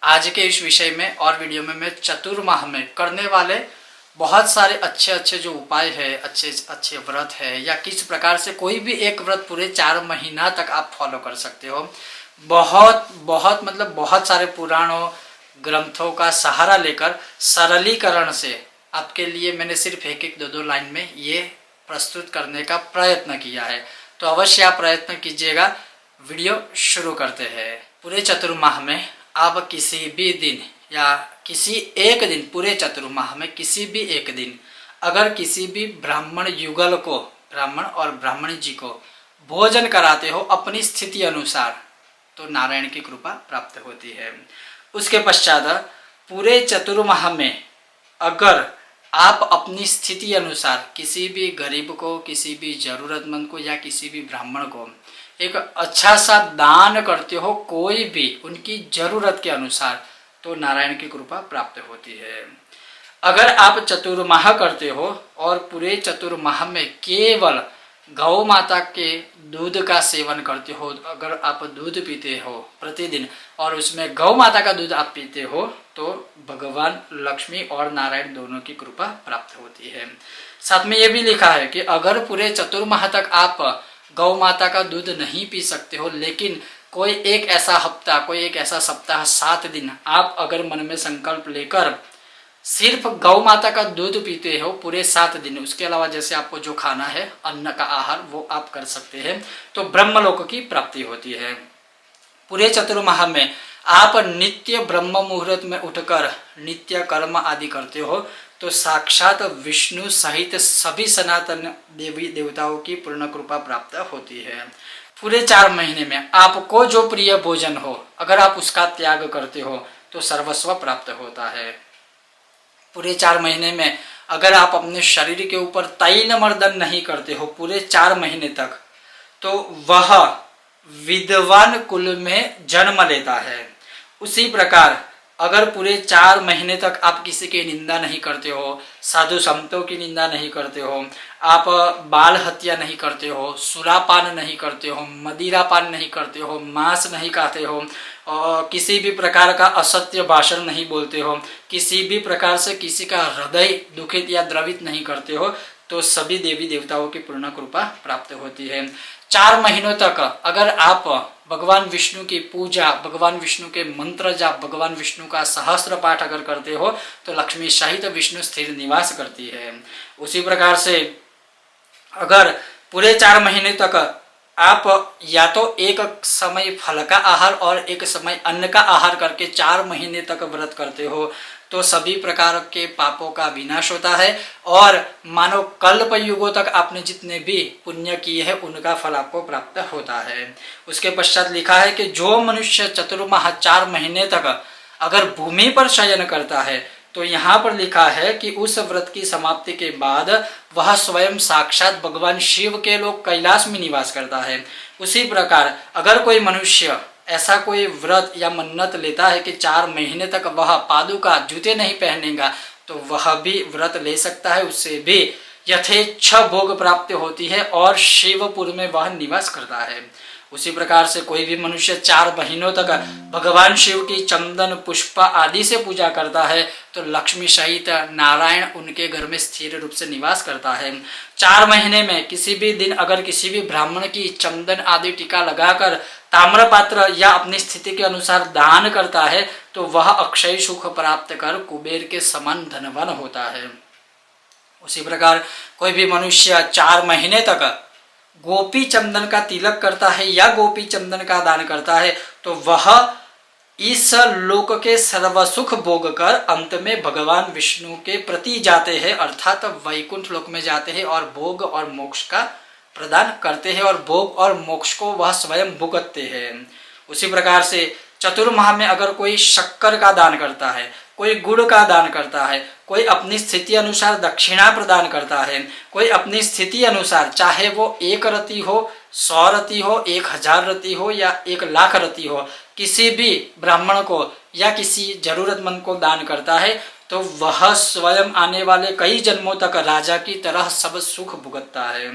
आज के इस विषय में और वीडियो में मैं चतुर्माह में करने वाले बहुत सारे अच्छे जो उपाय है, अच्छे व्रत है, या किस प्रकार से कोई भी एक व्रत पूरे 4 महीना तक आप फॉलो कर सकते हो। बहुत सारे पुराणों ग्रंथों का सहारा लेकर सरलीकरण से आपके लिए मैंने सिर्फ एक दो लाइन में ये प्रस्तुत करने का प्रयत्न किया है। तो अवश्य आप प्रयत्न कीजिएगा। वीडियो शुरू करते हैं। पूरे चतुर्माह में आप किसी भी दिन या किसी एक दिन, पूरे चतुर्माह में किसी भी एक दिन अगर किसी भी ब्राह्मण युगल को, ब्राह्मण और ब्राह्मणी जी को भोजन कराते हो अपनी स्थिति अनुसार, तो नारायण की कृपा प्राप्त होती है। उसके पश्चात पूरे चतुर्माह में अगर आप अपनी स्थिति अनुसार किसी भी गरीब को, किसी भी जरूरतमंद को या किसी भी ब्राह्मण को एक अच्छा सा दान करते हो, कोई भी उनकी जरूरत के अनुसार, तो नारायण की कृपा प्राप्त होती है। अगर आप चतुर्माह करते हो और पूरे चतुर्माह में केवल गौ माता के दूध का सेवन करते हो, अगर आप दूध पीते हो प्रतिदिन और उसमें गौ माता का दूध आप पीते हो, तो भगवान लक्ष्मी और नारायण दोनों की कृपा प्राप्त होती है। साथ में ये भी लिखा है कि अगर पूरे चतुर्माह तक आप गौ माता का दूध नहीं पी सकते हो, लेकिन कोई एक ऐसा हफ्ता, कोई एक ऐसा सप्ताह, 7 दिन आप अगर मन में संकल्प लेकर सिर्फ गौ माता का दूध पीते हो पूरे 7 दिन, उसके अलावा जैसे आपको जो खाना है अन्न का आहार वो आप कर सकते हैं, तो ब्रह्मलोक की प्राप्ति होती है। पूरे चतुर्माह में आप नित्य ब्रह्म मुहूर्त में उठकर नित्य कर्म आदि करते हो, तो साक्षात विष्णु सहित सभी सनातन देवी देवताओं की पूर्ण कृपा प्राप्त होती है। पूरे 4 महीने में आपको जो प्रिय भोजन हो, अगर आप उसका त्याग करते हो तो सर्वस्व प्राप्त होता है। पूरे 4 महीने में अगर आप अपने शरीर के ऊपर तैल मर्दन नहीं करते हो पूरे 4 महीने तक, तो वह विद्वान कुल में जन्म लेता है। उसी प्रकार अगर पूरे 4 महीने तक आप किसी की निंदा नहीं करते हो, साधु संतों की निंदा नहीं करते हो, आप बाल हत्या नहीं करते हो, सुरापान नहीं करते हो, मदिरापान नहीं करते हो, मांस नहीं खाते हो, और किसी भी प्रकार का असत्य भाषण नहीं बोलते हो, किसी भी प्रकार से किसी का हृदय दुखित या द्रवित नहीं करते हो, तो सभी देवी देवताओं की पूर्ण कृपा प्राप्त होती है। 4 महीनों तक अगर आप भगवान विष्णु की पूजा, भगवान विष्णु के मंत्र जाप, भगवान विष्णु का सहस्त्र पाठ अगर करते हो, तो लक्ष्मी सहित विष्णु स्थिर निवास करती है। उसी प्रकार से अगर पूरे 4 महीने तक आप या तो एक समय फल का आहार और एक समय अन्न का आहार करके 4 महीने तक व्रत करते हो, तो सभी प्रकार के पापों का विनाश होता है और मानो कल्प युगों तक आपने जितने भी पुण्य किए हैं उनका फल आपको प्राप्त होता है। उसके पश्चात लिखा है कि जो मनुष्य चतुर्माह 4 महीने तक अगर भूमि पर शयन करता है, तो यहाँ पर लिखा है कि उस व्रत की समाप्ति के बाद वह स्वयं साक्षात भगवान शिव के लोक कैलाश में निवास करता है। उसी प्रकार अगर कोई मनुष्य ऐसा कोई व्रत या मन्नत लेता है कि 4 महीने तक वह पादुका जूते नहीं पहनेगा, तो वह भी व्रत ले सकता है, उससे भी यथेच्छ भोग प्राप्त होती है और शिवपुर में वह निवास करता है। उसी प्रकार से कोई भी मनुष्य 4 महीनों तक भगवान शिव की चंदन पुष्प आदि से पूजा करता है, तो लक्ष्मी सहित नारायण उनके घर में स्थिर रूप से निवास करता है। 4 महीने में किसी भी दिन अगर किसी भी ब्राह्मण की चंदन आदि टीका लगाकर ताम्रपात्र या अपनी स्थिति के अनुसार दान करता है, तो वह अक्षय सुख प्राप्त कर कुबेर के समान धनवान होता है। उसी प्रकार कोई भी मनुष्य 4 महीने तक गोपी चंदन का तिलक करता है या गोपी चंदन का दान करता है, तो वह इस लोक के सर्व सुख भोग कर अंत में भगवान विष्णु के प्रति जाते हैं, अर्थात वैकुंठ लोक में जाते हैं और भोग और मोक्ष का प्रदान करते हैं और भोग और मोक्ष को वह स्वयं भुगतते हैं। उसी प्रकार से चतुर्माह में अगर कोई शक्कर का दान करता है, कोई गुड़ का दान करता है, कोई अपनी स्थिति अनुसार दक्षिणा प्रदान करता है, कोई अपनी स्थिति अनुसार चाहे वो 1 रति हो, 100 रति हो, 1000 रति हो या 1,00,000 रति हो, किसी भी ब्राह्मण को या किसी जरूरतमंद को दान करता है, तो वह स्वयं आने वाले कई जन्मों तक राजा की तरह सब सुख भुगतता है।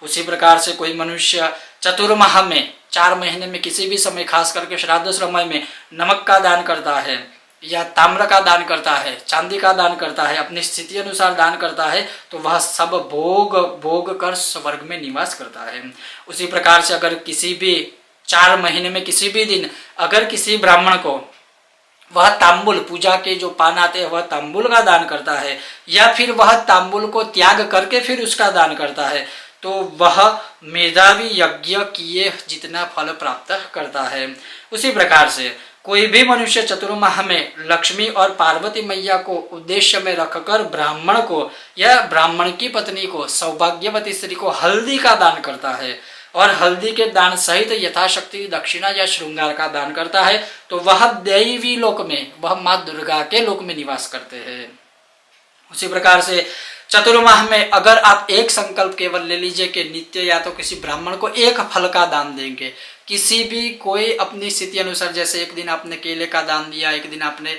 उसी प्रकार से कोई मनुष्य चतुर्माह में 4 महीने में किसी भी समय, खास करके श्राद्ध समय में नमक का दान करता है, या ताम्र का दान करता है, चांदी का दान करता है, अपनी स्थिति अनुसार दान करता है, तो वह सब भोग कर स्वर्ग में निवास करता है। उसी प्रकार से अगर किसी भी 4 महीने में किसी भी दिन अगर किसी ब्राह्मण को वह तांबुल, पूजा के जो पान आते हैं वह तांबुल का दान करता है, या फिर वह तांबुल को त्याग करके फिर उसका दान करता है, तो वह मेधावी यज्ञ किए जितना फल प्राप्त करता है। उसी प्रकार से कोई भी मनुष्य चतुर्माह में लक्ष्मी और पार्वती मैया को उद्देश्य में रखकर ब्राह्मण को या ब्राह्मण की पत्नी को, सौभाग्यवती स्त्री को हल्दी का दान करता है और हल्दी के दान सहित यथाशक्ति दक्षिणा या श्रृंगार का दान करता है, तो वह दैवी लोक में, वह माँ दुर्गा के लोक में निवास करते हैं। उसी प्रकार से चतुर्माह में अगर आप एक संकल्प केवल ले लीजिए कि नित्य या तो किसी ब्राह्मण को एक फल का दान देंगे, किसी भी कोई अपनी स्थिति अनुसार, जैसे एक दिन आपने केले का दान दिया, एक दिन आपने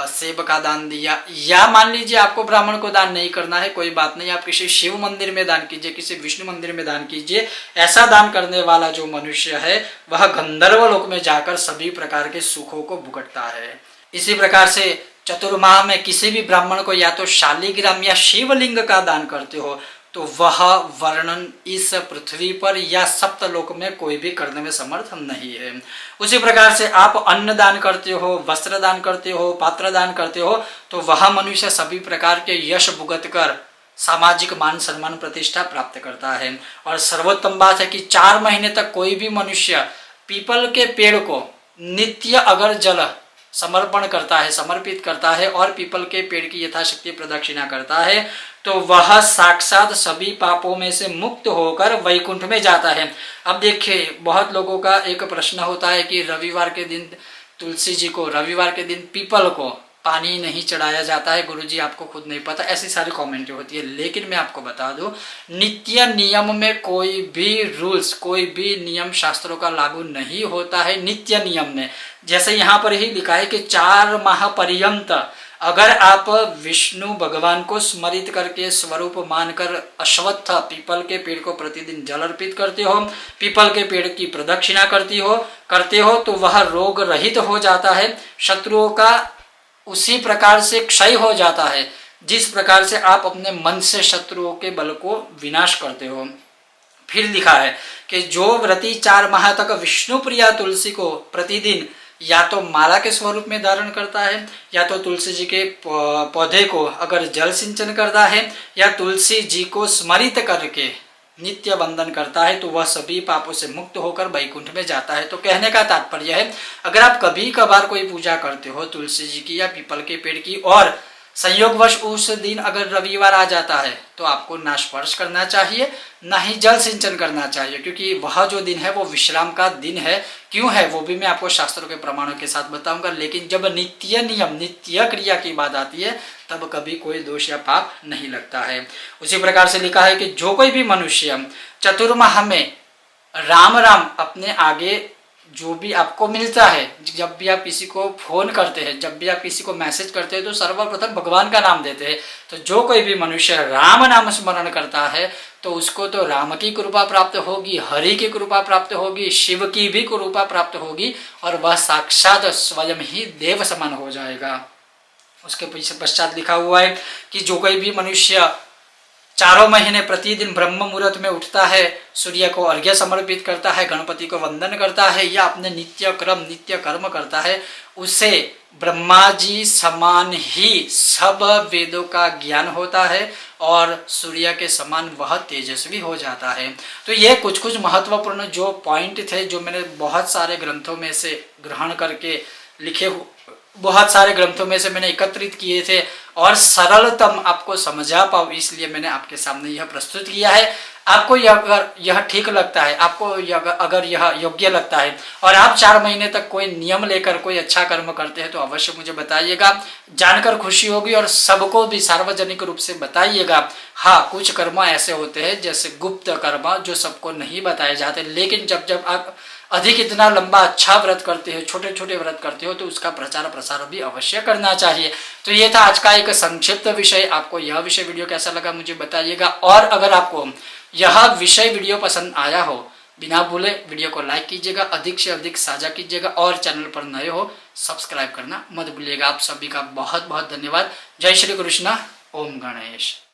सेब का दान दिया, या मान लीजिए आपको ब्राह्मण को दान नहीं करना है, कोई बात नहीं, आप किसी शिव मंदिर में दान कीजिए, किसी विष्णु मंदिर में दान कीजिए। ऐसा दान करने वाला जो मनुष्य है वह गंधर्व लोक में जाकर सभी प्रकार के सुखों को भुगतता है। इसी प्रकार से चतुर्माह में किसी भी ब्राह्मण को या तो शालिग्राम या शिवलिंग का दान करते हो, तो वह वर्णन इस पृथ्वी पर या सप्तलोक में कोई भी करने में समर्थ नहीं है। उसी प्रकार से आप अन्न दान करते हो, वस्त्र दान करते हो, पात्र दान करते हो, तो वह मनुष्य सभी प्रकार के यश भुगत कर सामाजिक मान सम्मान प्रतिष्ठा प्राप्त करता है। और सर्वोत्तम बात है कि 4 महीने तक कोई भी मनुष्य पीपल के पेड़ को नित्य अगर जल समर्पण करता है, समर्पित करता है और पीपल के पेड़ की यथाशक्ति प्रदक्षिणा करता है, तो वह साक्षात सभी पापों में से मुक्त होकर वैकुंठ में जाता है। अब देखिए, बहुत लोगों का एक प्रश्न होता है कि रविवार के दिन तुलसी जी को, रविवार के दिन पीपल को पानी नहीं चढ़ाया जाता है, गुरुजी आपको खुद नहीं पता, ऐसी सारी कमेंट होती है। लेकिन मैं आपको बता दूं, नित्य नियम में कोई भी रूल्स, कोई भी नियम शास्त्रों का लागू नहीं होता है नित्य नियम में। जैसे यहाँ पर ही लिखा है कि 4 माह पर्यंत अगर आप विष्णु भगवान को स्मरित करके स्वरूप मानकर अश्वत्थ पीपल के पेड़ को प्रतिदिन जल अर्पित करते हो, पीपल के पेड़ की प्रदक्षिणा करते हो, तो वह रोग रहित हो जाता है, शत्रुओं का उसी प्रकार से क्षय हो जाता है जिस प्रकार से आप अपने मन से शत्रुओं के बल को विनाश करते हो। फिर लिखा है कि जो व्रती 4 माह तक विष्णु प्रिया तुलसी को प्रतिदिन या तो माला के स्वरूप में धारण करता है, या तो तुलसी जी के पौधे को अगर जल सिंचन करता है, या तुलसी जी को स्मरित करके नित्य वंदन करता है, तो वह सभी पापों से मुक्त होकर वैकुंठ में जाता है। तो कहने का तात्पर्य है, अगर आप कभी कभार कोई पूजा करते हो तुलसी जी की या पीपल के पेड़ की, और संयोगवश उस दिन अगर रविवार आ जाता है, तो आपको ना स्पर्श करना चाहिए, ना ही जल सिंचन करना चाहिए, क्योंकि वह जो दिन है वो विश्राम का दिन है। क्यों है वो भी मैं आपको शास्त्रों के प्रमाणों के साथ बताऊंगा। लेकिन जब नित्य नियम, नित्य क्रिया की बात आती है, तब कभी कोई दोष या पाप नहीं लगता है। उसी प्रकार से लिखा है कि जो कोई भी मनुष्य चतुर्माह में राम राम अपने आगे जो भी आपको मिलता है, जब भी आप किसी को फोन करते हैं, जब भी आप किसी को मैसेज करते हैं, तो सर्वप्रथम भगवान का नाम देते हैं। तो जो कोई भी मनुष्य राम नाम स्मरण करता है, तो उसको तो राम की कृपा प्राप्त होगी, हरि की कृपा प्राप्त होगी, शिव की भी कृपा प्राप्त होगी, और वह साक्षात स्वयं ही देव समान हो जाएगा। उसके पीछे पश्चात लिखा हुआ है कि जो कोई भी मनुष्य 4 महीने प्रतिदिन ब्रह्म मुहूर्त में उठता है, सूर्य को अर्घ्य समर्पित करता है, गणपति को वंदन करता है, या अपने नित्य कर्म करता है, उसे ब्रह्मा जी समान ही सब वेदों का ज्ञान होता है और सूर्य के समान वह तेजस्वी हो जाता है। तो ये कुछ महत्वपूर्ण जो पॉइंट थे, जो मैंने बहुत सारे ग्रंथों में से ग्रहण करके बहुत सारे ग्रंथों में से मैंने एकत्रित किए थे, और सरलतम आपको समझा पाऊँ इसलिए मैंने आपके सामने यह प्रस्तुत किया है। आपको यह ठीक लगता है, आपको अगर यह योग्य लगता है, और आप 4 महीने तक कोई नियम लेकर कोई अच्छा कर्म करते हैं, तो अवश्य मुझे बताइएगा, जानकर खुशी होगी, और सबको भी सार्वजनिक रूप से बताइएगा। हाँ, कुछ कर्म ऐसे होते हैं जैसे गुप्त कर्म, जो सबको नहीं बताए जाते, लेकिन जब आप अधिक इतना लंबा अच्छा व्रत करते हो, छोटे छोटे व्रत करते हो, तो उसका प्रचार प्रसार भी अवश्य करना चाहिए। तो ये था आज का एक संक्षिप्त विषय। आपको यह वीडियो कैसा लगा मुझे बताइएगा, और अगर आपको यह विषय वीडियो पसंद आया हो बिना भूले वीडियो को लाइक कीजिएगा, अधिक से अधिक साझा कीजिएगा और चैनल पर नए हो सब्सक्राइब करना मत भूलिएगा। आप सभी का बहुत बहुत धन्यवाद। जय श्री कृष्णा। ओम गणेश।